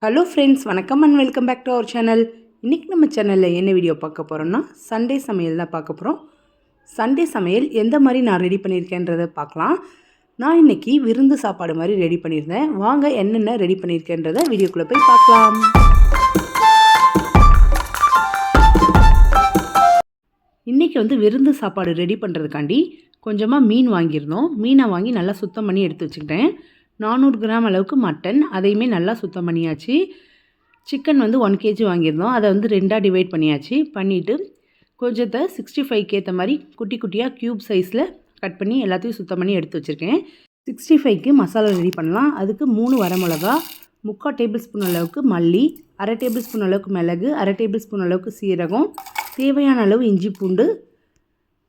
Hello friends, வணக்கம் and welcome back to our channel. இன்றைக்கி நம்ம சேனலில் என்ன வீடியோ பார்க்க போகிறோம்னா சண்டே சமையல் தான் பார்க்க போகிறோம். சண்டே சமையல் எந்த மாதிரி நான் ரெடி பண்ணியிருக்கேன்றதை பார்க்கலாம். நான் இன்றைக்கி விருந்து சாப்பாடு மாதிரி ரெடி பண்ணியிருந்தேன். வாங்க என்னென்ன ரெடி பண்ணியிருக்கேன்றதை வீடியோக்குள்ளே போய் பார்க்கலாம். இன்றைக்கி விருந்து சாப்பாடு ரெடி பண்ணுறதுக்காண்டி கொஞ்சமாக மீன் வாங்கியிருந்தோம். மீனை வாங்கி நல்லா சுத்தம் பண்ணி எடுத்து வச்சுக்கிட்டேன். 400 கிராம் அளவுக்கு மட்டன், அதையுமே நல்லா சுத்தம் பண்ணியாச்சு. சிக்கன் 1 கேஜி வாங்கியிருந்தோம். அதை 2ஆக டிவைட் பண்ணியாச்சு. பண்ணிவிட்டு கொஞ்சத்தை 65க்கு ஏற்ற மாதிரி குட்டி குட்டியாக க்யூப் சைஸில் கட் பண்ணி எல்லாத்தையும் சுத்தம் பண்ணி எடுத்து வச்சுருக்கேன். 65க்கு மசாலா ரெடி பண்ணலாம். அதுக்கு 3 வரமிளகா, 3/4 டேபிள் ஸ்பூன் அளவுக்கு மல்லி, 1/2 டேபிள் ஸ்பூன் அளவுக்கு மிளகு, 1/2 டேபிள் ஸ்பூன் அளவுக்கு சீரகம், தேவையான அளவு இஞ்சி பூண்டு,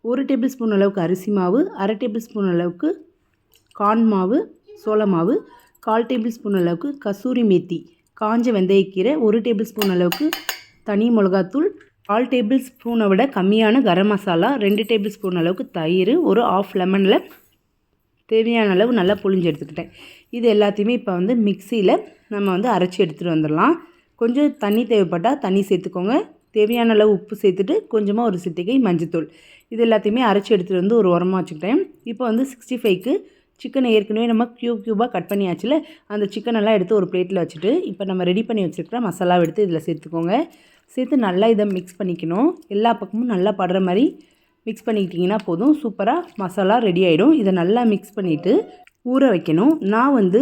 1 டேபிள் ஸ்பூன் அளவுக்கு அரிசி மாவு, 1/2 டேபிள் ஸ்பூன் அளவுக்கு கார்ன் மாவு, சோள மாவு, 1/4 டேபிள் ஸ்பூன் அளவுக்கு கசூரி மேத்தி, காஞ்ச வெந்தயக்கீரை, 1 டேபிள் ஸ்பூன் அளவுக்கு தனி மிளகாத்தூள், 1/4 டேபிள் ஸ்பூனை விட கம்மியான கரம் மசாலா, 2 டேபிள் ஸ்பூன் அளவுக்கு தயிர், ஒரு ஆஃப் லெமனில் தேவையான அளவு நல்லா புளிஞ்சு எடுத்துக்கிட்டேன். இது எல்லாத்தையுமே இப்போ மிக்சியில் நம்ம அரைச்சி எடுத்துகிட்டு வந்துடலாம். கொஞ்சம் தண்ணி தேவைப்பட்டால் தண்ணி சேர்த்துக்கோங்க. தேவையான அளவு உப்பு சேர்த்துட்டு கொஞ்சமாக ஒரு சிட்டிகை மஞ்சத்தூள், இது எல்லாத்தையுமே அரைச்சி எடுத்துகிட்டு ஒரு உரமாக வச்சுக்கிட்டேன். இப்போ 65க்கு சிக்கனை ஏற்கனவே நம்ம க்யூபாக கட் பண்ணியாச்சுல, அந்த சிக்கனெல்லாம் எடுத்து ஒரு பிளேட்டில் வச்சுட்டு இப்போ நம்ம ரெடி பண்ணி வச்சுருக்கிற மசாலாவை எடுத்து இதில் சேர்த்துக்கோங்க. சேர்த்து நல்லா இதை மிக்ஸ் பண்ணிக்கணும். எல்லா பக்கமும் நல்லா படுற மாதிரி மிக்ஸ் பண்ணிக்கிட்டிங்கன்னா போதும். சூப்பராக மசாலா ரெடி ஆகிடும். இதை நல்லா மிக்ஸ் பண்ணிவிட்டு ஊற வைக்கணும். நான்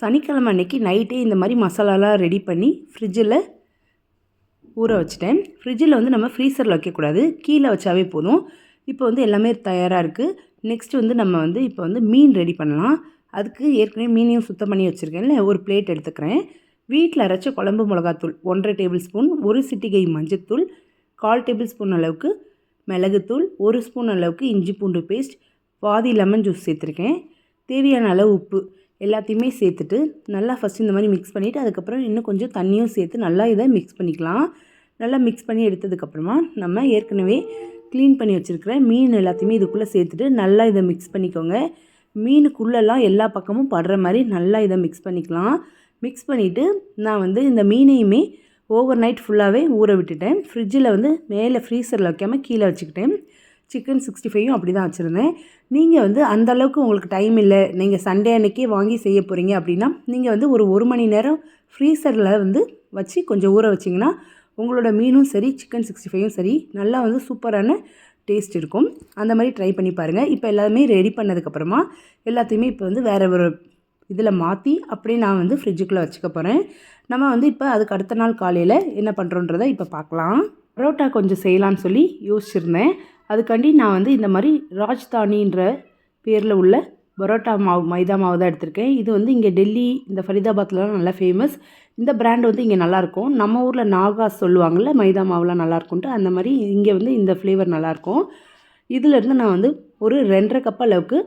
சனிக்கிழமை அன்றைக்கி நைட்டே இந்த மாதிரி மசாலாலாம் ரெடி பண்ணி ஃப்ரிட்ஜில் ஊற வச்சுட்டேன். ஃப்ரிட்ஜில் நம்ம ஃப்ரீசரில் வைக்கக்கூடாது, கீழே வச்சாவே போதும். இப்போ எல்லாமே தயாராக இருக்குது. நெக்ஸ்ட்டு நம்ம இப்போ மீன் ரெடி பண்ணலாம். அதுக்கு ஏற்கனவே மீனையும் சுத்தம் பண்ணி வச்சுருக்கேன்ல, ஒரு பிளேட் எடுத்துக்கிறேன். வீட்டில் அரைச்ச குழம்பு மிளகாத்தூள் 1/2 டேபிள் ஸ்பூன், ஒரு சிட்டிகை மஞ்சத்தூள், 1/4 டேபிள் ஸ்பூன் அளவுக்கு மிளகுத்தூள், 1 ஸ்பூன் அளவுக்கு இஞ்சி பூண்டு பேஸ்ட், பாதி லெமன் ஜூஸ் சேர்த்துருக்கேன். தேவையான அளவு உப்பு எல்லாத்தையுமே சேர்த்துட்டு நல்லா ஃபஸ்ட்டு இந்த மாதிரி மிக்ஸ் பண்ணிவிட்டு அதுக்கப்புறம் இன்னும் கொஞ்சம் தண்ணியும் சேர்த்து நல்லா இதை மிக்ஸ் பண்ணிக்கலாம். நல்லா மிக்ஸ் பண்ணி எடுத்ததுக்கப்புறமா நம்ம ஏற்கனவே க்ளீன் பண்ணி வச்சுருக்கிற மீன் எல்லாத்தையுமே இதுக்குள்ளே சேர்த்துட்டு நல்லா இதை மிக்ஸ் பண்ணிக்கோங்க. மீனுக்குள்ளெல்லாம் எல்லா பக்கமும் படுற மாதிரி நல்லா இதை மிக்ஸ் பண்ணிக்கலாம். மிக்ஸ் பண்ணிவிட்டு நான் இந்த மீனையுமே ஓவர் நைட் ஃபுல்லாகவே ஊற விட்டுட்டேன். ஃப்ரிட்ஜில் மேலே ஃப்ரீசரில் வைக்காமல் கீழே வச்சுக்கிட்டேன். சிக்கன் 65யும் அப்படி தான் வச்சுருந்தேன். நீங்கள் அந்தளவுக்கு உங்களுக்கு டைம் இல்லை, நீங்கள் சண்டே அன்றைக்கே வாங்கி செய்ய போகிறீங்க அப்படின்னா நீங்கள் ஒரு மணி நேரம் ஃப்ரீசரில் வச்சு கொஞ்சம் ஊற வச்சிங்கன்னா உங்களோட மீனும் சரி சிக்கன் 65யும் சரி நல்லா சூப்பரான டேஸ்ட் இருக்கும். அந்த மாதிரி ட்ரை பண்ணி பாருங்கள். இப்போ எல்லாமே ரெடி பண்ணதுக்கப்புறமா எல்லாத்தையுமே இப்போ வேறு ஒரு இதில் மாற்றி அப்படியே நான் ஃப்ரிட்ஜுக்குள்ளே வச்சுக்க போகிறேன். நம்ம இப்போ அதுக்கு அடுத்த நாள் காலையில் என்ன பண்ணுறோன்றதை இப்போ பார்க்கலாம். பரோட்டா கொஞ்சம் செய்யலான்னு சொல்லி யோசிச்சுருந்தேன். அதுக்காண்டி நான் இந்த மாதிரி ராஜ்தானின்ற பேரில் உள்ள பரோட்டா மாவு, மைதா மாவு தான் எடுத்திருக்கேன். இது இங்கே டெல்லி, இந்த ஃபரிதாபாத்லாம் நல்லா ஃபேமஸ். இந்த பிராண்ட் இங்கே நல்லாயிருக்கும். நம்ம ஊரில் நாகாஸ் சொல்லுவாங்கள்ல, மைதா மாவுலாம் நல்லாயிருக்கும்ட்டு, அந்த மாதிரி இங்கே இந்த ஃப்ளேவர் நல்லாயிருக்கும். இதிலேருந்து நான் ஒரு 2.5 கப் அளவுக்கு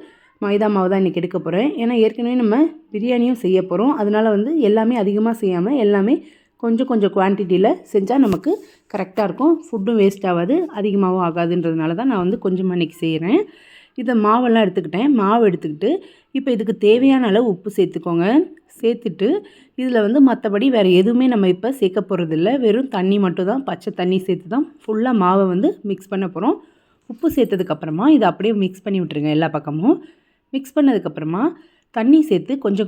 மைதா மாவு தான் இன்றைக்கி எடுக்க போகிறேன். ஏன்னா ஏற்கனவே நம்ம பிரியாணியும் செய்ய போகிறோம். அதனால் எல்லாமே அதிகமாக செய்யாமல் எல்லாமே கொஞ்சம் கொஞ்சம் குவான்டிட்டியில் செஞ்சால் நமக்கு கரெக்டாக இருக்கும். ஃபுட்டும் வேஸ்ட் ஆகாது, அதிகமாகவும் ஆகாதுன்றதுனால தான் நான் கொஞ்சமாக இன்றைக்கி செய்கிறேன். இதை மாவெல்லாம் எடுத்துக்கிட்டேன். மாவு எடுத்துக்கிட்டு இப்போ இதுக்கு தேவையான அளவு உப்பு சேர்த்துக்கோங்க. சேர்த்துட்டு இதில் மற்றபடி வேறு எதுவுமே நம்ம இப்போ சேர்க்க போகிறதில்ல. வெறும் தண்ணி மட்டும் தான், பச்சை தண்ணி சேர்த்து தான் ஃபுல்லாக மாவை மிக்ஸ் பண்ண போகிறோம். உப்பு சேர்த்ததுக்கப்புறமா இதை அப்படியே மிக்ஸ் பண்ணி விட்டுருங்க. எல்லா பக்கமும் மிக்ஸ் பண்ணதுக்கப்புறமா தண்ணி சேர்த்து கொஞ்சம்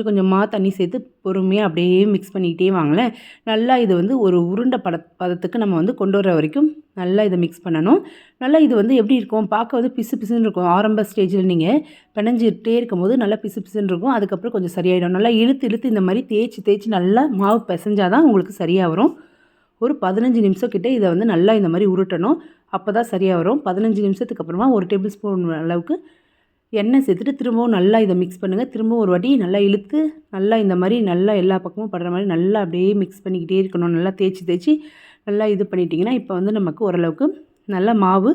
கொஞ்சமாக தண்ணி சேர்த்து பொறுமையாக அப்படியே மிக்ஸ் பண்ணிக்கிட்டே வாங்களேன். நல்லா இது ஒரு உருண்டை பதத்துக்கு நம்ம கொண்டு வர வரைக்கும் நல்லா இதை மிக்ஸ் பண்ணணும். நல்லா இது எப்படி இருக்கும், பார்க்க பிசு பிசுன்னு இருக்கும். ஆரம்ப ஸ்டேஜில் நீங்கள் பிணைஞ்சிட்டே இருக்கும்போது நல்லா பிசு பிசுன்னு இருக்கும். அதுக்கப்புறம் கொஞ்சம் சரியாயிடும். நல்லா இழுத்து இந்த மாதிரி தேய்ச்சி நல்லா மாவு பிசைஞ்சால் தான் உங்களுக்கு சரியாக வரும். ஒரு 15 நிமிஷம் கிட்டே இதை நல்லா இந்த மாதிரி உருட்டணும். அப்போ தான் சரியாக வரும். 15 நிமிஷத்துக்கு அப்புறமா 1 டேபிள் ஸ்பூன் அளவுக்கு எண்ணெய் சேர்த்துட்டு திரும்பவும் நல்லா இதை மிக்ஸ் பண்ணுங்கள். திரும்பவும் ஒரு வாட்டி நல்லா இழுத்து நல்லா இந்த மாதிரி நல்லா எல்லா பக்கமும் படுற மாதிரி நல்லா அப்படியே மிக்ஸ் பண்ணிக்கிட்டே இருக்கணும். நல்லா தேய்ச்சி நல்லா இது பண்ணிட்டிங்கன்னா இப்போ நமக்கு ஓரளவுக்கு நல்லா மாவு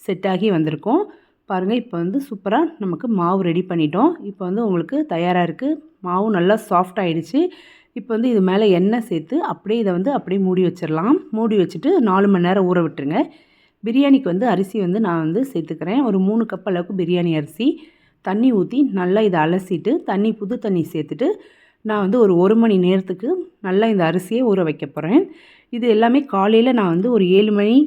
செட் ஆகி வந்திருக்கும். பாருங்கள், இப்போ சூப்பராக நமக்கு மாவு ரெடி பண்ணிட்டோம். இப்போ உங்களுக்கு தயாராக இருக்குது. மாவும் நல்லா சாஃப்ட் ஆகிடுச்சு. இப்போ இது மேலே எண்ணெய் சேர்த்து அப்படியே இதை அப்படியே மூடி வச்சிடலாம். மூடி வச்சுட்டு 4 மணி நேரம் ஊற விட்டுருங்க. பிரியாணிக்கு அரிசி நான் சேர்த்துக்கிறேன். ஒரு 3 கப் அளவுக்கு பிரியாணி அரிசி. தண்ணி ஊற்றி நல்லா இதை அலசிட்டு புது தண்ணி சேர்த்துட்டு நான் வந்து ஒரு 1 மணி நேரத்துக்கு நல்லா இந்த அரிசியை ஊற வைக்க போகிறேன். இது எல்லாமே காலையில் நான் வந்து ஒரு 7 மணி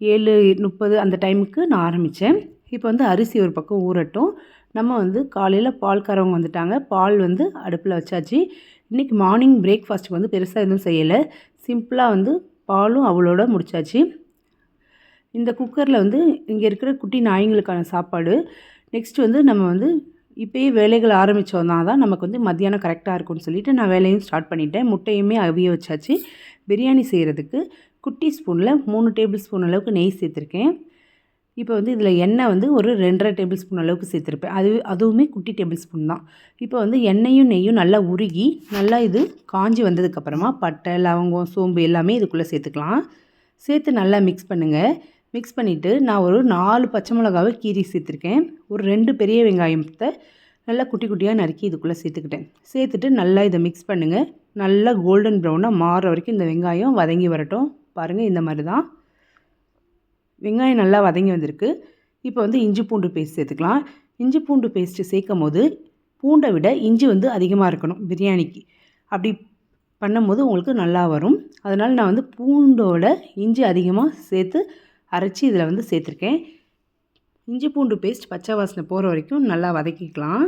7:30 அந்த டைமுக்கு நான் ஆரம்பித்தேன். இப்போ வந்து அரிசி ஒரு பக்கம் ஊறட்டும். நம்ம வந்து காலையில் பால்காரவங்க வந்துட்டாங்க. பால் வந்து அடுப்பில் வச்சாச்சு. இன்றைக்கி மார்னிங் பிரேக்ஃபாஸ்ட்டுக்கு வந்து பெருசாக எதுவும் செய்யலை. சிம்பிளாக வந்து பாலும் அவளோட முடிச்சாச்சு. இந்த குக்கரில் வந்து இங்கே இருக்கிற குட்டி நாய்ங்களுக்கான சாப்பாடு. நெக்ஸ்ட் வந்து நம்ம வந்து இப்போயே வேலைகள் ஆரம்பித்தோன்னா தான் நமக்கு வந்து மத்தியானம் கரெக்டாக இருக்கும்னு சொல்லிவிட்டு நான் வேலையும் ஸ்டார்ட் பண்ணிட்டேன். முட்டையுமே அவிய வச்சாச்சு. பிரியாணி செய்கிறதுக்கு குட்டி ஸ்பூனில் 3 டேபிள் ஸ்பூன் அளவுக்கு நெய் சேர்த்துருக்கேன். இப்போ வந்து இதில் எண்ணெய் வந்து ஒரு 2.5 டேபிள் ஸ்பூன் அளவுக்கு சேர்த்துருப்பேன். அதுவுமே குட்டி டேபிள் ஸ்பூன் தான். இப்போ வந்து எண்ணெயும் நெய்யும் நல்லா உருகி நல்லா இது காஞ்சி வந்ததுக்கப்புறமா பட்டை, லவங்கம், சோம்பு எல்லாமே இதுக்குள்ளே சேர்த்துக்கலாம். சேர்த்து நல்லா மிக்ஸ் பண்ணுங்கள். மிக்ஸ் பண்ணிவிட்டு நான் ஒரு 4 பச்சை மிளகாவை கீரி சேர்த்துருக்கேன். ஒரு 2 பெரிய வெங்காயத்தை நல்லா குட்டி குட்டியாக நறுக்கி இதுக்குள்ளே சேர்த்துக்கிட்டேன். சேர்த்துட்டு நல்லா இதை மிக்ஸ் பண்ணுங்கள். நல்லா கோல்டன் ப்ரௌனாக மாறுற வரைக்கும் இந்த வெங்காயம் வதங்கி வரட்டும். பாருங்கள், இந்த மாதிரி தான் வெங்காயம் நல்லா வதங்கி வந்திருக்கு. இப்போ வந்து இஞ்சி பூண்டு பேஸ்ட் சேர்த்துக்கலாம். இஞ்சி பூண்டு பேஸ்ட்டு சேர்க்கும் போது பூண்டை விட இஞ்சி வந்து அதிகமாக இருக்கணும் பிரியாணிக்கு. அப்படி பண்ணும்போது உங்களுக்கு நல்லா வரும். அதனால் நான் வந்து பூண்டோட இஞ்சி அதிகமாக சேர்த்து அரைச்சி இதில் வந்து சேர்த்துருக்கேன். இஞ்சி பூண்டு பேஸ்ட் பச்சை வாசனை போகிற வரைக்கும் நல்லா வதக்கிக்கலாம்.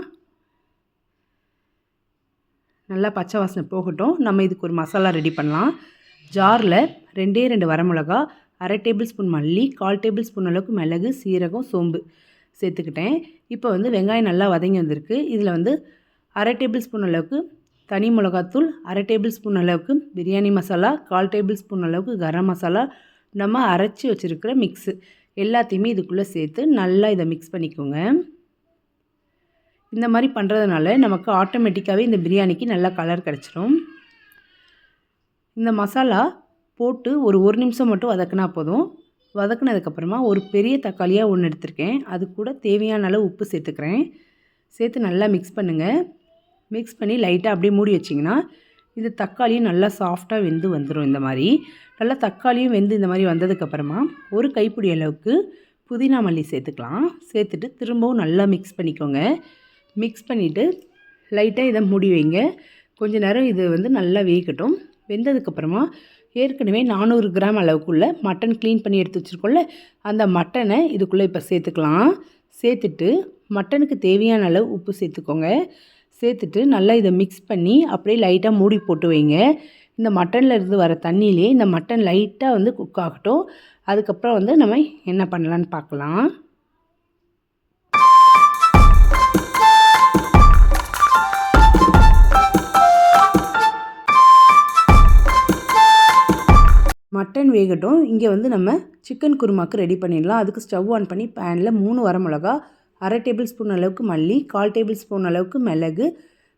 நல்லா பச்சை வாசனை போகட்டும். நம்ம இதுக்கு ஒரு மசாலா ரெடி பண்ணலாம். ஜாரில் 2 வரமிளகா, 1/2 டேபிள் ஸ்பூன் மல்லி, 1/4 டேபிள் ஸ்பூன் அளவுக்கு மிளகு, சீரகம், சோம்பு சேர்த்துக்கிட்டேன். இப்போ வந்து வெங்காயம் நல்லா வதங்கி வந்திருக்கு. இதில் வந்து 1/2 டேபிள் ஸ்பூன் அளவுக்கு தனி மிளகாத்தூள், 1/2 டேபிள் ஸ்பூன் அளவுக்கு பிரியாணி மசாலா, 1/4 டேபிள் ஸ்பூன் அளவுக்கு கரம் மசாலா, நம்ம அரைச்சி வச்சுருக்கிற மிக்ஸு எல்லாத்தையுமே இதுக்குள்ளே சேர்த்து நல்லா இதை மிக்ஸ் பண்ணிக்கோங்க. இந்த மாதிரி பண்ணுறதுனால நமக்கு ஆட்டோமேட்டிக்காகவே இந்த பிரியாணிக்கு நல்லா கலர் கிடச்சிரும். இந்த மசாலா போட்டு ஒரு நிமிஷம் மட்டும் வதக்கினா போதும். வதக்குனதுக்கப்புறமா ஒரு பெரிய தக்காளியாக ஒன்று எடுத்திருக்கேன். அது கூட தேவையான அளவு உப்பு சேர்த்துக்கிறேன். சேர்த்து நல்லா மிக்ஸ் பண்ணுங்கள். மிக்ஸ் பண்ணி லைட்டாக அப்படியே மூடி வச்சிங்கன்னா இது தக்காளியும் நல்லா சாஃப்டாக வெந்து வந்துடும். இந்த மாதிரி நல்லா தக்காளியும் வெந்து இந்த மாதிரி வந்ததுக்கப்புறமா ஒரு கைப்பிடி அளவுக்கு புதினா மல்லி சேர்த்துக்கலாம். சேர்த்துட்டு திரும்பவும் நல்லா மிக்ஸ் பண்ணிக்கோங்க. மிக்ஸ் பண்ணிவிட்டு லைட்டாக இதை மூடி வைங்க. கொஞ்ச நேரம் இது வந்து நல்லா வேகட்டும். வெந்ததுக்கப்புறமா ஏற்கனவே 400 கிராம் அளவுக்குள்ளே மட்டன் க்ளீன் பண்ணி எடுத்து வச்சுருக்கோம்ல, அந்த மட்டனை இதுக்குள்ளே இப்போ சேர்த்துக்கலாம். சேர்த்துட்டு மட்டனுக்கு தேவையான அளவு உப்பு சேர்த்துக்கோங்க. சேர்த்துட்டு நல்லா இதை மிக்ஸ் பண்ணி அப்படியே லைட்டாக மூடி போட்டு வைங்க. இந்த மட்டனில் இருந்து வர தண்ணியிலே இந்த மட்டன் லைட்டாக வந்து குக் ஆகட்டும். அதுக்கப்புறம் வந்து நம்ம என்ன பண்ணலான்னு பார்க்கலாம். மட்டன் வேகட்டும். இங்கே வந்து நம்ம சிக்கன் குருமாக்கு ரெடி பண்ணிடலாம். அதுக்கு ஸ்டவ் ஆன் பண்ணி பேனில் 3 வரமிளகா, 1/2 டேபிள் ஸ்பூன் அளவுக்கு மல்லி, 1/4 டேபிள் ஸ்பூன் அளவுக்கு மிளகு,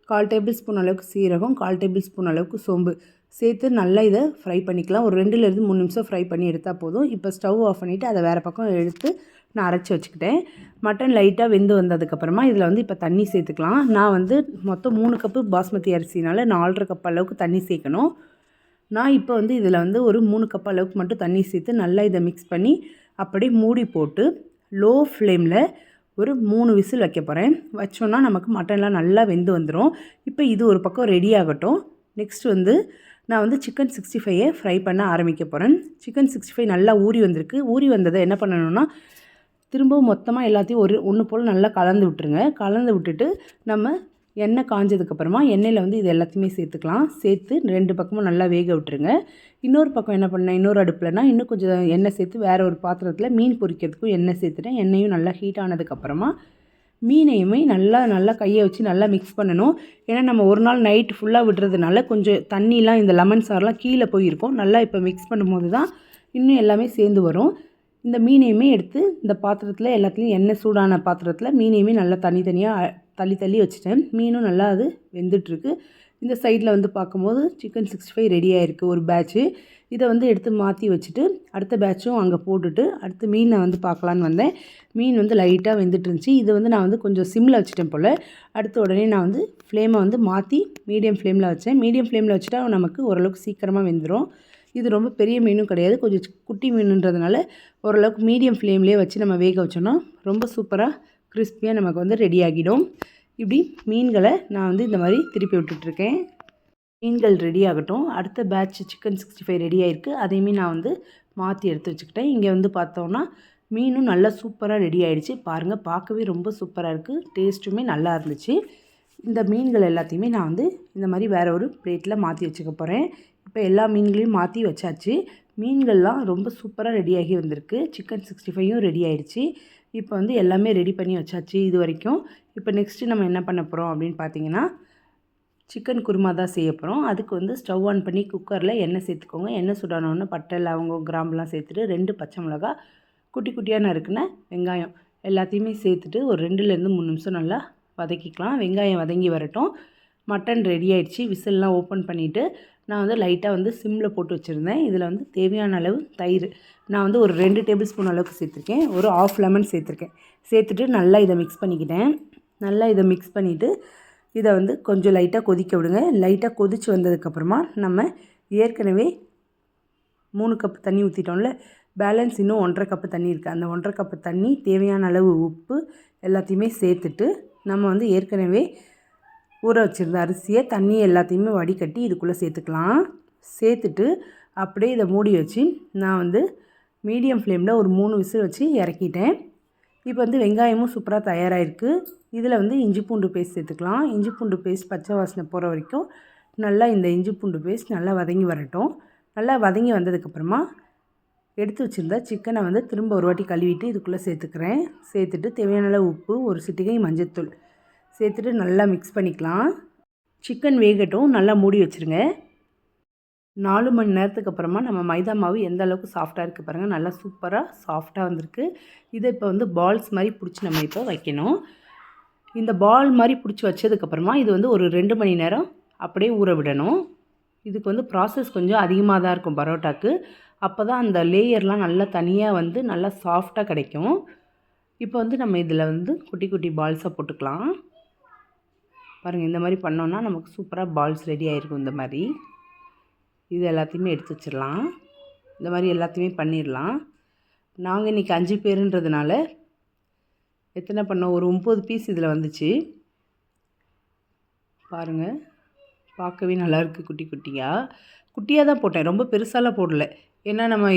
1/4 டேபிள் ஸ்பூன் அளவுக்கு சீரகம், 1/4 டேபிள் ஸ்பூன் அளவுக்கு சோம்பு சேர்த்து நல்லா இதை ஃப்ரை பண்ணிக்கலாம். ஒரு 2லேருந்து 3 நிமிஷம் ஃப்ரை பண்ணி எடுத்தால் போதும். இப்போ ஸ்டவ் ஆஃப் பண்ணிவிட்டு அதை வேறு பக்கம் எடுத்து நான் அரைச்சி வச்சுக்கிட்டேன். மட்டன் லைட்டாக வெந்து வந்ததுக்கப்புறமா இதில் வந்து இப்போ தண்ணி சேர்த்துக்கலாம். நான் வந்து மொத்தம் 3 கப்பு பாஸ்மதி அரிசினால் 4.5 கப் அளவுக்கு தண்ணி சேர்க்கணும். நான் இப்போ வந்து இதில் வந்து ஒரு 3 கப் அளவுக்கு மட்டும் தண்ணி சேர்த்து நல்லா இதை மிக்ஸ் பண்ணி அப்படியே மூடி போட்டு லோ ஃப்ளேமில் ஒரு 3 விசில் வைக்க போகிறேன். வச்சோன்னா நமக்கு மட்டன்லாம் நல்லா வெந்து வந்துடும். இப்போ இது ஒரு பக்கம் ரெடி ஆகட்டும். நெக்ஸ்ட் வந்து நான் வந்து சிக்கன் 65 ஃப்ரை பண்ண ஆரம்பிக்க போகிறேன். சிக்கன் 65 நல்லா ஊறி வந்திருக்கு. ஊறி வந்ததை என்ன பண்ணணும்னா திரும்பவும் மொத்தமாக எல்லாத்தையும் ஒன்று போல் நல்லா கலந்து விட்டுருங்க. கலந்து விட்டுட்டு நம்ம எண்ணெய் காஞ்சதுக்கப்புறமா எண்ணெயில் வந்து இது எல்லாத்தையுமே சேர்த்துக்கலாம். சேர்த்து 2 பக்கமும் நல்லா வேக விட்டுருங்க. இன்னொரு பக்கம் என்ன பண்ணேன், இன்னொரு அடுப்புலனா இன்னும் கொஞ்சம் எண்ணெய் சேர்த்து வேறு ஒரு பாத்திரத்தில் மீன் பொரிக்கிறதுக்கும் எண்ணெய் சேர்த்துட்டேன். எண்ணெயும் நல்லா ஹீட் ஆனதுக்கப்புறமா மீனையுமே நல்லா கையை வச்சு நல்லா மிக்ஸ் பண்ணணும். ஏன்னா நம்ம ஒரு நாள் நைட்டு ஃபுல்லாக விடுறதுனால கொஞ்சம் தண்ணிலாம் இந்த லெமன் சாரெலாம் கீழே போயிருக்கும். நல்லா இப்போ மிக்ஸ் பண்ணும்போது தான் இன்னும் எல்லாமே சேர்ந்து வரும். இந்த மீனையுமே எடுத்து இந்த பாத்திரத்தில் எல்லாத்துலேயும் எண்ணெய் சூடான பாத்திரத்தில் மீனையுமே நல்லா தனித்தனியாக தள்ளி வச்சுட்டேன். மீனும் நல்லா அது வெந்துட்டுருக்கு. இந்த சைடில் வந்து பார்க்கும்போது சிக்கன் 65 ரெடி ஆகிருக்கு ஒரு பேட்ச்சு. இதை வந்து எடுத்து மாற்றி வச்சுட்டு அடுத்த பேட்சும் அங்கே போட்டுட்டு அடுத்து மீனை வந்து பார்க்கலான்னு வந்தேன். மீன் வந்து லைட்டாக வெந்துட்டு இருந்துச்சு. இது வந்து நான் வந்து கொஞ்சம் சிம்மில் வச்சுட்டேன் போல். அடுத்த உடனே நான் வந்து ஃப்ளேமை வந்து மாற்றி மீடியம் ஃப்ளேமில் வச்சேன். மீடியம் ஃப்ளேமில் வச்சுட்டா நமக்கு ஓரளவுக்கு சீக்கிரமாக வெந்துடும். இது ரொம்ப பெரிய மீனும் கிடையாது, கொஞ்சம் குட்டி மீனுன்றதுனால ஓரளவுக்கு மீடியம் ஃப்ளேம்லேயே வச்சு நம்ம வேக வச்சோன்னா ரொம்ப சூப்பராக கிறிஸ்பியாக நமக்கு வந்து ரெடி ஆகிடும். இப்படி மீன்களை நான் வந்து இந்த மாதிரி திருப்பி விட்டுட்ருக்கேன். மீன்கள் ரெடி ஆகட்டும். அடுத்த பேட்ச் சிக்கன் 65 ரெடி ஆகிருக்கு. அதையுமே நான் வந்து மாற்றி எடுத்து வச்சுக்கிட்டேன். இங்கே வந்து பார்த்தோன்னா மீனும் நல்லா சூப்பராக ரெடி ஆகிடுச்சு. பாருங்கள், பார்க்கவே ரொம்ப சூப்பராக இருக்குது. டேஸ்ட்டுமே நல்லா இருந்துச்சு. இந்த மீன்கள் எல்லாத்தையுமே நான் வந்து இந்த மாதிரி வேறு ஒரு பிளேட்டில் மாற்றி வச்சுக்க போகிறேன். இப்போ எல்லா மீன்களையும் மாற்றி வச்சாச்சு. மீன்கள்லாம் ரொம்ப சூப்பராக ரெடியாகி வந்திருக்கு. சிக்கன் 65யும் ரெடி ஆகிடுச்சு. இப்போ வந்து எல்லாமே ரெடி பண்ணி வச்சாச்சு இது வரைக்கும். இப்போ நெக்ஸ்ட்டு நம்ம என்ன பண்ண போகிறோம் அப்படின்னு பார்த்தீங்கன்னா, சிக்கன் குருமா தான் செய்ய போகிறோம். அதுக்கு வந்து ஸ்டவ் ஆன் பண்ணி குக்கரில் எண்ணெய் சேர்த்துக்கோங்க. எண்ணெய் சூடானோடனே பட்டை, லவங்கம், கிராம்புலாம் சேர்த்துட்டு 2 பச்சை மிளகா, குட்டி குட்டியாக நறுக்குன வெங்காயம் எல்லாத்தையுமே சேர்த்துட்டு ஒரு 2லேருந்து 3 நிமிஷம் நல்லா வதக்கிக்கலாம். வெங்காயம் வதங்கி வரட்டும். மட்டன் ரெடி ஆகிடுச்சு. விசில்லாம் ஓப்பன் பண்ணிவிட்டு நான் வந்து லைட்டாக வந்து சிம்மில் போட்டு வச்சுருந்தேன். இதில் வந்து தேவையான அளவு தயிர் நான் வந்து ஒரு 2 டேபிள் ஸ்பூன் அளவுக்கு சேர்த்துருக்கேன். ஒரு ½ லெமன் சேர்த்துருக்கேன். சேர்த்துட்டு நல்லா இதை மிக்ஸ் பண்ணிக்கிட்டேன். நல்லா இதை மிக்ஸ் பண்ணிவிட்டு இதை வந்து கொஞ்சம் லைட்டாக கொதிக்க விடுங்க. லைட்டாக கொதித்து வந்ததுக்கப்புறமா நம்ம ஏற்கனவே 3 கப்பு தண்ணி ஊற்றிட்டோம்ல, பேலன்ஸ் இன்னும் 1½ கப்பு தண்ணி இருக்குது. அந்த 1½ கப்பு தண்ணி, தேவையான அளவு உப்பு எல்லாத்தையுமே சேர்த்துட்டு நம்ம வந்து ஏற்கனவே ஊற வச்சுருந்த அரிசியை, தண்ணி எல்லாத்தையுமே வடிகட்டி இதுக்குள்ளே சேர்த்துக்கலாம். சேர்த்துட்டு அப்படியே இதை மூடி வச்சு நான் வந்து மீடியம் ஃப்ளேமில் ஒரு 3 விசில் வச்சு இறக்கிட்டேன். இப்போ வந்து வெங்காயமும் சூப்பராக தயாராகிருக்கு. இதில் வந்து இஞ்சி பூண்டு பேஸ்ட் சேர்த்துக்கலாம். இஞ்சி பூண்டு பேஸ்ட் பச்சை வாசனை போகிற வரைக்கும் நல்லா இந்த இஞ்சி பூண்டு பேஸ்ட் நல்லா வதங்கி வரட்டும். நல்லா வதங்கி வந்ததுக்கப்புறமா எடுத்து வச்சுருந்த சிக்கனை வந்து திரும்ப ஒரு வாட்டி கழுவிட்டு இதுக்குள்ளே சேர்த்துக்கிறேன். சேர்த்துட்டு தேவையான அளவு உப்பு, ஒரு சிட்டிகை மஞ்சள்தூள் சேர்த்துட்டு நல்லா மிக்ஸ் பண்ணிக்கலாம். சிக்கன் வேகட்டும். நல்லா மூடி வச்சுருங்க. 4 மணி நேரத்துக்கு அப்புறமா நம்ம மைதா மாவு எந்த அளவுக்கு சாஃப்டாக இருக்குது பாருங்கள். நல்லா சூப்பராக சாஃப்டாக வந்திருக்கு. இதை இப்போ வந்து பால்ஸ் மாதிரி பிடிச்சி நம்ம இப்போ வைக்கணும். இந்த பால் மாதிரி பிடிச்சி வச்சதுக்கப்புறமா இது வந்து ஒரு 2 மணி நேரம் அப்படியே ஊற விடணும். இதுக்கு வந்து ப்ராசஸ் கொஞ்சம் அதிகமாக தான் இருக்கும் பரோட்டாக்கு. அப்போ தான் அந்த லேயர்லாம் நல்லா தனியாக வந்து நல்லா சாஃப்டாக கிடைக்கும். இப்போ வந்து நம்ம இதில் வந்து குட்டி குட்டி பால்ஸாக போட்டுக்கலாம். பாருங்கள், இந்த மாதிரி பண்ணோன்னா நமக்கு சூப்பராக பால்ஸ் ரெடி ஆகிருக்கும். இந்த மாதிரி இது எல்லாத்தையுமே எடுத்து வச்சிடலாம். இந்த மாதிரி எல்லாத்தையுமே பண்ணிடலாம். நாங்கள் இன்றைக்கி 5 பேருன்றதுனால எத்தனை பண்ணோம், ஒரு 9 பீஸ் இதில் வந்துச்சு. பாருங்கள், பார்க்கவே நல்லாயிருக்கு. குட்டி குட்டியாக தான் போட்டேன், ரொம்ப பெருசாலாம் போடல. ஏன்னா நம்ம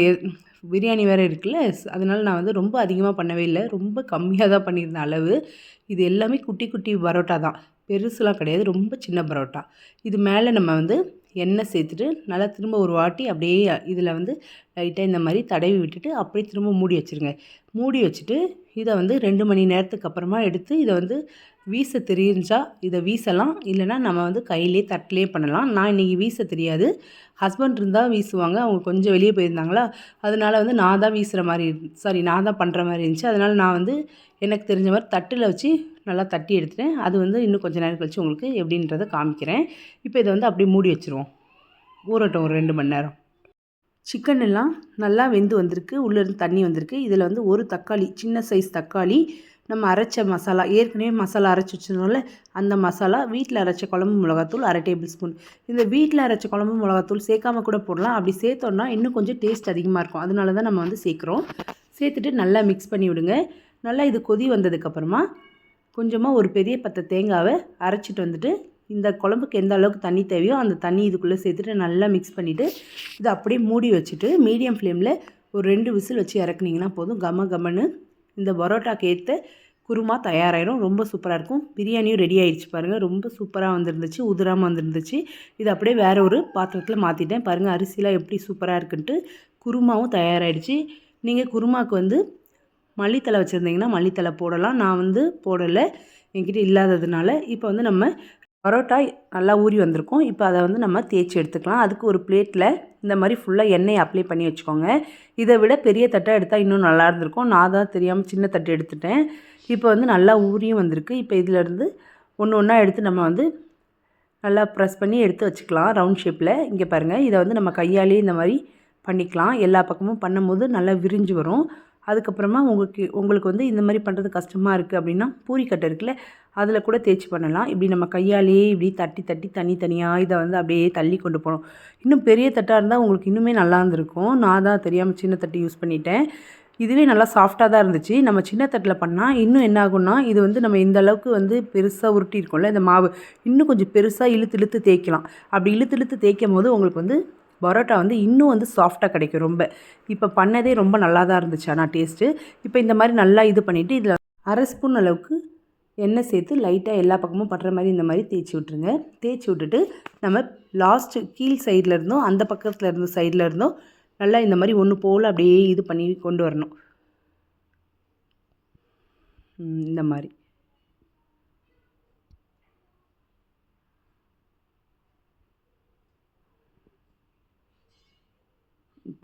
பிரியாணி வேறு இருக்குல்ல, அதனால் நான் வந்து ரொம்ப அதிகமாக பண்ணவே இல்லை, ரொம்ப கம்மியாக தான் பண்ணியிருந்தேன் அளவு. இது எல்லாமே குட்டி குட்டி பரோட்டா தான், பெருசுலாம் கிடையாது, ரொம்ப சின்ன பரோட்டா. இது மேலே நம்ம வந்து எண்ணெய் சேர்த்துட்டு நல்லா திரும்ப ஒரு வாட்டி அப்படியே இதில் வந்து லைட்டாக இந்த மாதிரி தடவி விட்டுட்டு அப்படியே திரும்ப மூடி வச்சுருங்க. மூடி வச்சுட்டு இதை வந்து 2 மணி நேரத்துக்கு அப்புறமா எடுத்து இதை வந்து வீச தெரிஞ்சால் இதை வீசலாம், இல்லைனா நம்ம வந்து கையிலே தட்டிலே பண்ணலாம். நான் இன்றைக்கி வீச தெரியாது, ஹஸ்பண்ட் இருந்தால் வீசுவாங்க. அவங்க கொஞ்சம் வெளியே போயிருந்தாங்களா, அதனால் வந்து நான் தான் வீசுகிற மாதிரி நான் தான் பண்ணுற மாதிரி இருந்துச்சு. அதனால் நான் வந்து எனக்கு தெரிஞ்ச மாதிரி தட்டில் வச்சு நல்லா தட்டி எடுத்துட்டேன். அது வந்து இன்னும் கொஞ்சம் நேரம் கழிச்சு உங்களுக்கு எப்படின்றத காமிக்கிறேன். இப்போ இதை வந்து அப்படியே மூடி வச்சுருவோம், ஊறட்டும் ஒரு 2 மணி நேரம். சிக்கன் எல்லாம் நல்லா வெந்து வந்திருக்கு, உள்ளேருந்து தண்ணி வந்திருக்கு. இதில் வந்து ஒரு தக்காளி, சின்ன சைஸ் தக்காளி, நம்ம அரைச்ச மசாலா, ஏற்கனவே மசாலா அரைச்சி வச்சுருந்தோம்ல, அந்த மசாலா, வீட்டில் அரைச்ச குழம்பு மிளகாத்தூள் 1/2 டேபிள் ஸ்பூன். இந்த வீட்டில் அரைச்ச குழம்பு மிளகாத்தூள் சேர்க்காம கூட போடலாம். அப்படி சேர்த்தோன்னா இன்னும் கொஞ்சம் டேஸ்ட் அதிகமாக இருக்கும். அதனால தான் நம்ம வந்து சேர்க்குறோம். சேர்த்துட்டு நல்லா மிக்ஸ் பண்ணி விடுங்க. நல்லா இது கொதி வந்ததுக்கப்புறமா கொஞ்சமாக ஒரு பெரிய பத்தை தேங்காவை அரைச்சிட்டு வந்துட்டு இந்த குழம்புக்கு எந்த அளவுக்கு தண்ணி தேவையோ அந்த தண்ணி இதுக்குள்ளே சேர்த்துட்டு நல்லா மிக்ஸ் பண்ணிவிட்டு இதை அப்படியே மூடி வச்சுட்டு மீடியம் ஃப்ளேமில் ஒரு 2 விசில் வச்சு இறக்குனிங்கன்னா போதும். கம்மன்னு இந்த பரோட்டாக்கு ஏற்ற குருமா தயாராகிடும். ரொம்ப சூப்பராக இருக்கும். பிரியாணியும் ரெடி ஆகிடுச்சு பாருங்கள், ரொம்ப சூப்பராக வந்துருந்துச்சு, உதிராமல் வந்துருந்துச்சு. இது அப்படியே வேறு ஒரு பாத்திரத்தில் மாற்றிட்டேன். பாருங்கள், அரிசிலாம் எப்படி சூப்பராக இருக்குன்ட்டு. குருமாவும் தயாராகிடுச்சு. நீங்கள் குருமாவுக்கு வந்து மல்லித்தலை வச்சுருந்தீங்கன்னா மல்லித்தலை போடலாம். நான் வந்து போடலை, என்கிட்ட இல்லாததுனால. இப்போ வந்து நம்ம பரோட்டா நல்லா ஊறி வந்திருக்கும். இப்போ அதை வந்து நம்ம தேய்ச்சி எடுத்துக்கலாம். அதுக்கு ஒரு பிளேட்டில் இந்த மாதிரி ஃபுல்லாக எண்ணெய் அப்ளை பண்ணி வச்சுக்கோங்க. இதை விட பெரிய தட்டாக எடுத்தால் இன்னும் நல்லா இருந்திருக்கும். நான் தான் தெரியாமல் சின்ன தட்டு எடுத்துட்டேன். இப்போ வந்து நல்லா ஊறியும் வந்திருக்கு. இப்போ இதிலேருந்து ஒன்று ஒன்றா எடுத்து நம்ம வந்து நல்லா ப்ரெஸ் பண்ணி எடுத்து வச்சுக்கலாம் ரவுண்ட் ஷேப்பில். இங்கே பாருங்கள், இதை வந்து நம்ம கையாலேயே இந்த மாதிரி பண்ணிக்கலாம். எல்லா பக்கமும் பண்ணும்போது நல்லா விரிஞ்சு வரும். அதுக்கப்புறமா உங்களுக்கு வந்து இந்த மாதிரி பண்ணுறது கஷ்டமாக இருக்குது அப்படின்னா பூரிக்கட்டை இருக்குல்ல, அதில் கூட தேய்ச்சி பண்ணலாம். இப்படி நம்ம கையாலேயே இப்படி தட்டி தனித்தனியாக இதை வந்து அப்படியே தள்ளி கொண்டு போகணும். இன்னும் பெரிய தட்டாக இருந்தால் உங்களுக்கு இன்னுமே நல்லா இருந்திருக்கும். நான் தான் தெரியாமல் சின்ன தட்டு யூஸ் பண்ணிட்டேன். இதுவே நல்லா சாஃப்டாக தான் இருந்துச்சு. நம்ம சின்ன தட்டில் பண்ணால் இன்னும் என்ன ஆகும்னா, இது வந்து நம்ம இந்த அளவுக்கு வந்து பெருசாக உருட்டியிருக்கோம்ல இந்த மாவு, இன்னும் கொஞ்சம் பெருசாக இழுத்து இழுத்து தேய்க்கலாம். அப்படி இழுத்து இழுத்து தேய்க்கும்போது உங்களுக்கு வந்து பரோட்டா வந்து இன்னும் வந்து சாஃப்டாக கிடைக்கும் ரொம்ப. இப்போ பண்ணதே ரொம்ப நல்லா தான் இருந்துச்சு ஆனால் டேஸ்ட்டு. இப்போ இந்த மாதிரி நல்லா இது பண்ணிவிட்டு இதில் 1/2 ஸ்பூன் அளவுக்கு எண்ணெய் சேர்த்து லைட்டாக எல்லா பக்கமும் படுற மாதிரி இந்த மாதிரி தேய்ச்சி விட்ருங்க. தேய்ச்சி விட்டுட்டு நம்ம லாஸ்ட்டு கீழ் சைடில் இருந்தும் அந்த பக்கத்தில் இருந்த சைடில் இருந்தும் நல்லா இந்த மாதிரி ஒன்று போல் அப்படியே இது பண்ணி கொண்டு வரணும். இந்த மாதிரி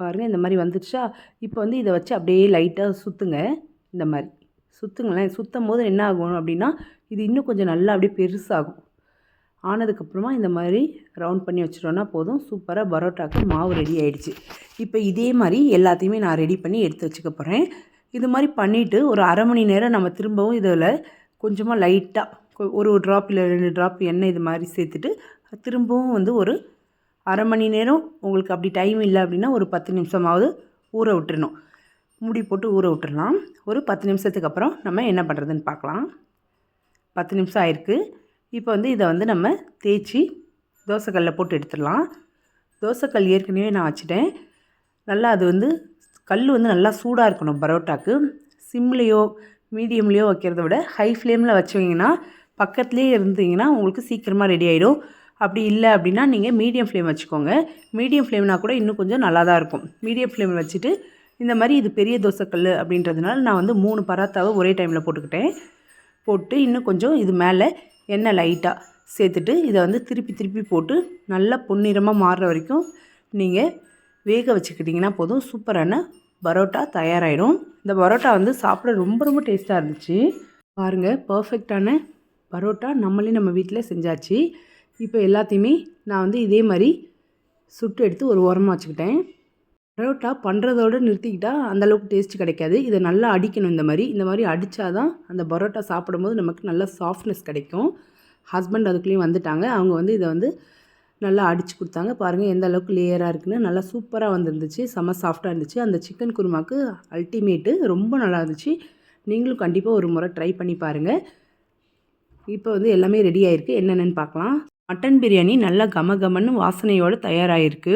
பாருங்கள், இந்த மாதிரி வந்துடுச்சா? இப்போ வந்து இதை வச்சு அப்படியே லைட்டாக சுற்றுங்க. இந்த மாதிரி சுற்றுங்களேன். சுற்றும் போது என்ன ஆகும் அப்படின்னா, இது இன்னும் கொஞ்சம் நல்லா அப்படியே பெருசாகும். ஆனதுக்கப்புறமா இந்த மாதிரி ரவுண்ட் பண்ணி வச்சிட்டோன்னா போதும். சூப்பராக பரோட்டாவுக்கு மாவு ரெடி ஆகிடுச்சு. இப்போ இதே மாதிரி எல்லாத்தையுமே நான் ரெடி பண்ணி எடுத்து வச்சுக்க போகிறேன். இது மாதிரி பண்ணிவிட்டு ஒரு 1/2 மணி நேரம் நம்ம திரும்பவும் இதில் கொஞ்சமாக லைட்டாக ஒரு ட்ராப் இல்லை 2 ட்ராப் எண்ணெய் இது மாதிரி சேர்த்துட்டு திரும்பவும் வந்து ஒரு 1/2 மணி நேரம் உங்களுக்கு அப்படி டைம் இல்லை அப்படின்னா ஒரு 10 நிமிஷமாவது ஊற விட்டுறணும். மூடி போட்டு ஊற விட்டுறலாம். ஒரு 10 நிமிஷத்துக்கு அப்புறம் நம்ம என்ன பண்ணுறதுன்னு பார்க்கலாம். 10 நிமிஷம் ஆயிருக்கு. இப்போ வந்து இதை வந்து நம்ம தேய்ச்சி தோசைக்கல்லில் போட்டு எடுத்துடலாம். தோசைக்கல் ஏற்கனவே நான் வச்சுட்டேன். நல்லா அது வந்து கல் வந்து நல்லா சூடாக இருக்கணும் பரோட்டாக்கு. சிம்லேயோ மீடியம்லேயோ வைக்கிறத விட ஹை ஃப்ளேமில் வச்சிங்கன்னா பக்கத்துலேயே இருந்தீங்கன்னா உங்களுக்கு சீக்கிரமாக ரெடி ஆகிடும். அப்படி இல்லை அப்படின்னா நீங்கள் மீடியம் ஃப்ளேம் வச்சுக்கோங்க. மீடியம் ஃப்ளேம்னா கூட இன்னும் கொஞ்சம் நல்லா தான் இருக்கும். மீடியம் ஃப்ளேமில் வச்சுட்டு இந்த மாதிரி இது பெரிய தோசைக்கல் அப்படின்றதுனால நான் வந்து 3 பராத்தாவை ஒரே டைமில் போட்டுக்கிட்டேன். போட்டு இன்னும் கொஞ்சம் இது மேலே எண்ணெய் லைட்டாக சேர்த்துட்டு இதை வந்து திருப்பி திருப்பி போட்டு நல்லா பொன்னிறமாக மாறுற வரைக்கும் நீங்கள் வேக வச்சுக்கிட்டிங்கன்னா போதும். சூப்பரான பரோட்டா தயாராகிடும். இந்த பரோட்டா வந்து சாப்பிட ரொம்ப ரொம்ப டேஸ்ட்டாக இருந்துச்சு. பாருங்கள், பர்ஃபெக்டான பரோட்டா நம்ம வீட்டில் செஞ்சாச்சு. இப்போ எல்லாத்தையுமே நான் வந்து இதே மாதிரி சுட்டு எடுத்து ஒரு ஓரமாக வச்சுக்கிட்டேன். பரோட்டா பண்ணுறதோடு நிறுத்திக்கிட்டால் அந்தளவுக்கு டேஸ்ட் கிடைக்காது. இதை நல்லா அடிக்கணும். இந்த மாதிரி அடித்தா தான் அந்த பரோட்டா சாப்பிடும்போது நமக்கு நல்ல சாஃப்ட்னஸ் கிடைக்கும். ஹஸ்பண்ட் அதுக்குள்ளேயும் வந்துட்டாங்க. அவங்க வந்து இதை வந்து நல்லா அடித்து கொடுத்தாங்க. பாருங்கள் எந்த அளவுக்கு லேயராக இருக்குன்னு. நல்லா சூப்பராக வந்துருந்துச்சு. செம்ம சாஃப்டாக இருந்துச்சு. அந்த சிக்கன் குருமாக்கு அல்டிமேட்டு. ரொம்ப நல்லா இருந்துச்சு. நீங்களும் கண்டிப்பாக ஒரு முறை ட்ரை பண்ணி பாருங்கள். இப்போ வந்து எல்லாமே ரெடி ஆகிருக்கு. என்னென்னு பார்க்கலாம். மட்டன் பிரியாணி நல்லா கமகமன்னு வாசனையோடு தயாராகிருக்கு.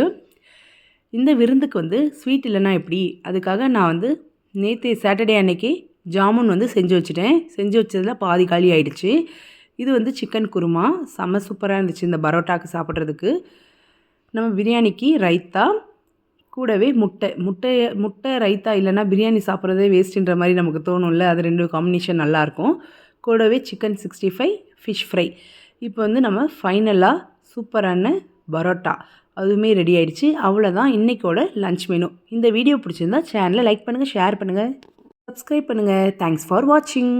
இந்த விருந்துக்கு வந்து ஸ்வீட் இல்லைனா எப்படி? அதுக்காக நான் வந்து நேற்று சாட்டர்டே அன்னைக்கு ஜாமுன் வந்து செஞ்சு வச்சுட்டேன். செஞ்சு வச்சதில் பாதி காலி ஆகிடுச்சு. இது வந்து சிக்கன் குருமா. செம்ம சூப்பராக இருந்துச்சு இந்த பரோட்டாக்கு சாப்பிட்றதுக்கு. நம்ம பிரியாணிக்கு ரைத்தா, கூடவே முட்டை ரைத்தா இல்லைனா பிரியாணி சாப்பிட்றதே வேஸ்ட்டுன்ற மாதிரி நமக்கு தோணும்ல. அது 2 காம்பினேஷன் நல்லாயிருக்கும். கூடவே சிக்கன் 65 ஃபிஷ் ஃப்ரை. இப்போ வந்து நம்ம ஃபைனலாக சூப்பரான பரோட்டா அதுவுமே ரெடி ஆகிடுச்சு. அவ்வளோதான் இன்றைக்கோட லன்ச் மெனு. இந்த வீடியோ பிடிச்சிருந்தா சேனலை லைக் பண்ணுங்கள், ஷேர் பண்ணுங்கள், சப்ஸ்கிரைப் பண்ணுங்கள். தேங்க்ஸ் ஃபார் வாட்சிங்.